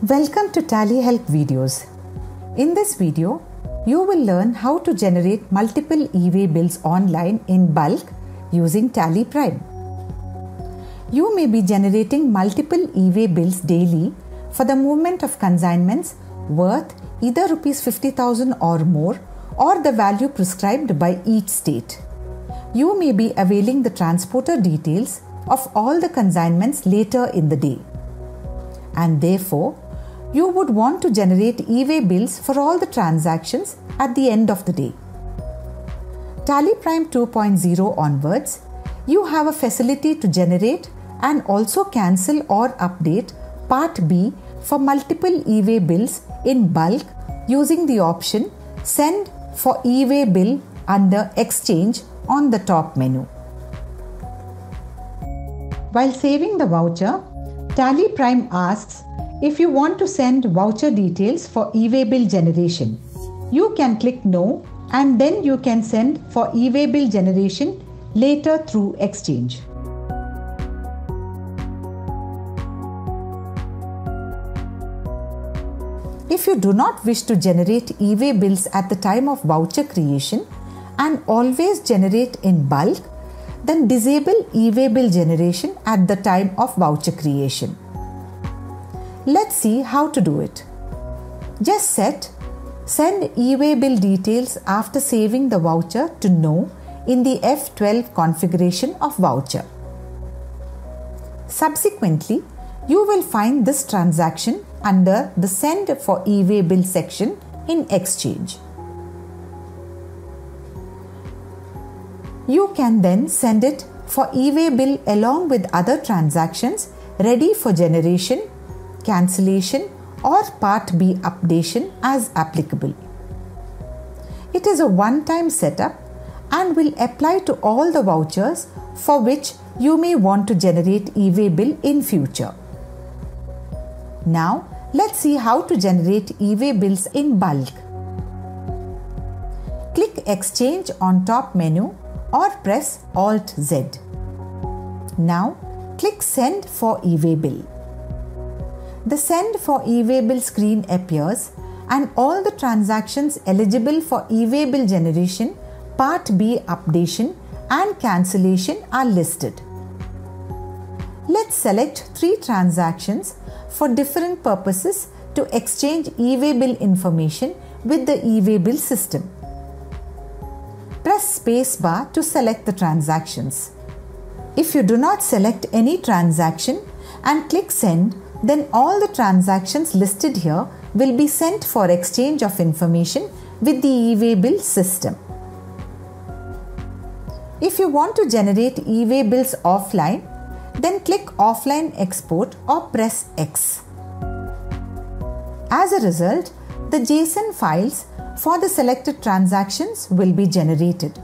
Welcome to Tally Help videos. In this video, you will learn how to generate multiple e-way bills online in bulk using Tally Prime. You may be generating multiple e-way bills daily for the movement of consignments worth either Rs 50,000 or more, or the value prescribed by each state. You may be availing the transporter details of all the consignments later in the day. And therefore, you would want to generate e-way bills for all the transactions at the end of the day. Tally Prime 2.0 onwards, you have a facility to generate and also cancel or update Part B for multiple e-way bills in bulk using the option Send for e-way bill under Exchange on the top menu. While saving the voucher, Tally Prime asks if you want to send voucher details for e-way bill generation. You can click No and then you can send for e-way bill generation later through Exchange. If you do not wish to generate e-way bills at the time of voucher creation and always generate in bulk, then disable e-way bill generation at the time of voucher creation. Let's see how to do it. Just set Send e-way bill details after saving the voucher to No in the F12 configuration of voucher. Subsequently, you will find this transaction under the Send for e-way bill section in Exchange. You can then send it for e-way bill along with other transactions ready for generation, cancellation or Part B updation as applicable. It is a one-time setup and will apply to all the vouchers for which you may want to generate e-way bill in future. Now, let's see how to generate e-way bills in bulk. Click Exchange on top menu or press Alt-Z. Now, click Send for e-way bill. The Send for e-way bill screen appears and all the transactions eligible for e-way bill generation, Part B updation and cancellation are listed. Let's select 3 transactions for different purposes to exchange e-way bill information with the e-way bill system. Press spacebar to select the transactions. If you do not select any transaction and click Send, then all the transactions listed here will be sent for exchange of information with the e-way bill system. If you want to generate e-way bills offline, then click Offline Export or press X. As a result, the JSON files for the selected transactions will be generated.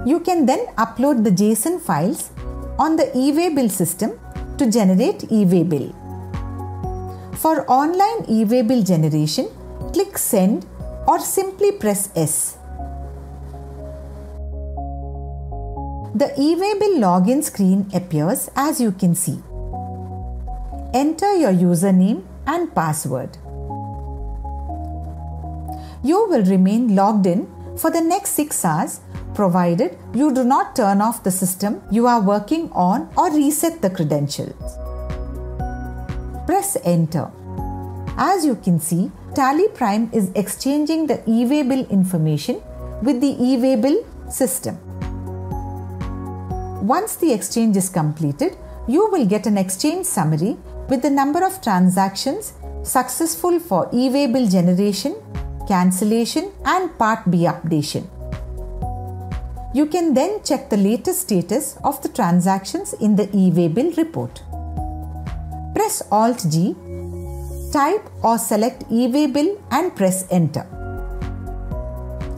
You can then upload the JSON files on the e-way bill system to generate e-way bill. For online e-way bill generation, click Send or simply press S. The e-way bill login screen appears as you can see. Enter your username and password. You will remain logged in for the next 6 hours provided you do not turn off the system you are working on or reset the credentials. Press Enter. As you can see, Tally Prime is exchanging the e-way bill information with the e-way bill system. Once the exchange is completed, you will get an exchange summary with the number of transactions successful for e-way bill generation, cancellation and Part B updation. You can then check the latest status of the transactions in the e-way bill report. Press Alt-G, type or select e-way bill and press Enter.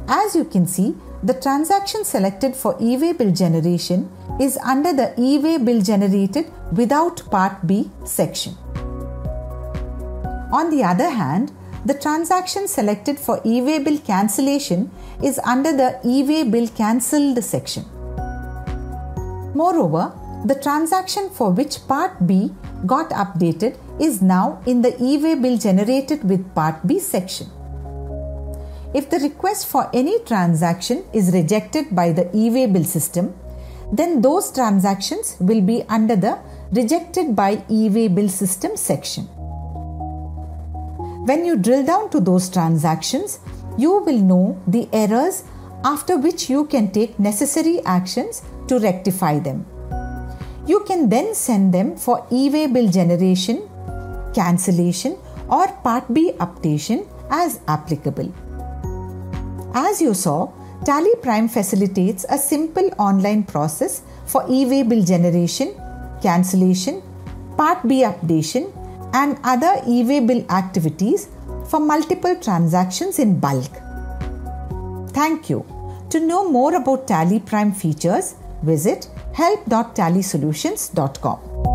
As you can see, the transaction selected for e-way bill generation is under the e-way bill generated without Part B section. On the other hand, the transaction selected for e-way bill cancellation is under the e-way bill cancelled section. Moreover, the transaction for which Part B got updated is now in the e-way bill generated with Part B section. If the request for any transaction is rejected by the e-way bill system, then those transactions will be under the Rejected by e-way bill system section. When you drill down to those transactions, you will know the errors, after which you can take necessary actions to rectify them. You can then send them for e-way bill generation, cancellation or Part B updation as applicable. As you saw, Tally Prime facilitates a simple online process for e-way bill generation, cancellation, Part B updation and other e-way bill activities for multiple transactions in bulk. Thank you. To know more about Tally Prime features, visit help.tallysolutions.com.